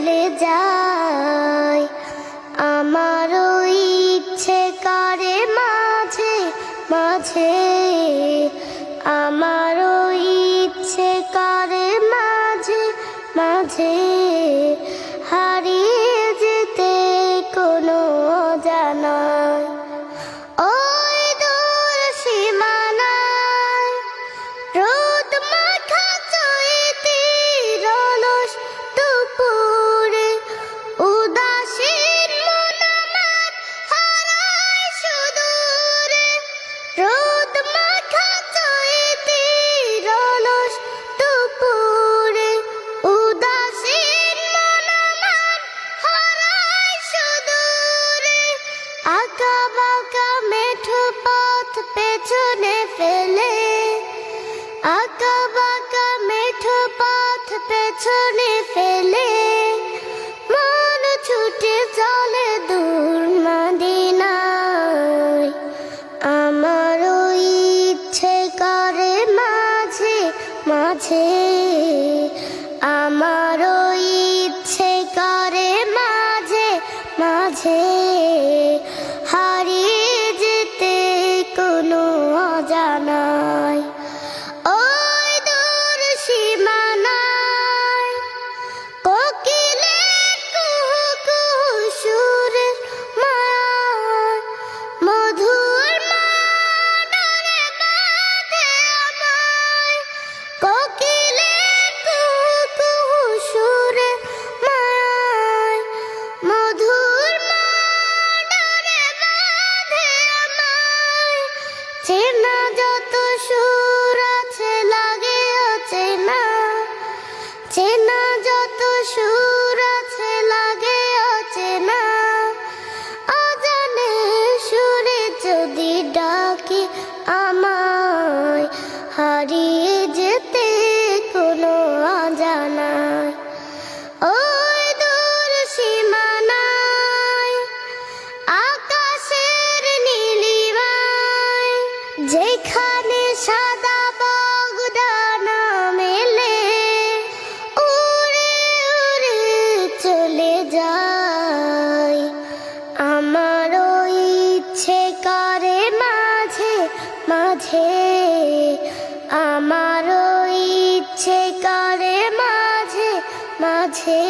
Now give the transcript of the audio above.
চলে যায়। আমারও ইচ্ছে করে মাঝে মাঝে, আমারও ইচ্ছে করে মাঝে মাঝে হারিয়ে যেতে কোনো অজানায়। ওই দূর সীমানায় রোদ মাখা চৈতির অলস দুপুরে উদাসীন মন আমার হারায় সুদূরে। রোদ মাখা চৈতির অলস দুপুরে উদাসীন মন আমার হারায় সুদূরে। আঁকা বাঁকা মেঠো পথ পেছনে ফেলে, আঁকা বাঁকা মেঠো পথ পেছনে ফেলে মন ছুটে চলে দূর মদিনায়। আমারও ইচ্ছে করে মাঝে মাঝে, আমারও ইচ্ছে করে মাঝে মাঝে হারিয়ে যেতে কোনো অজানায়। ওই দূর সীমানায় কোকিলের কুহু কুহু সুরের মায়ায় মধুর মাডরে বাঁধে আমায়। কোকিলের কুহু কুহু সুরের মায়ায় মধুর মাডরে বাঁধে আমায়। চেনা যত সুর আছে লাগে অচেনা, চেনা যত সুর আছে লাগে অচেনা। অজানে সুরে যদি ডাকে আমায়, হারিয়ে যেতে কোনো অজানায়। ওই দূর সীমানায় আকাশের নীলিমায় যেখানে সাদা বগদানা মেলে উড়ে উড়ে চলে যায়। আমারও ইচ্ছে করে মাঝে মাঝে, আমারও ইচ্ছে করে মাঝে মাঝে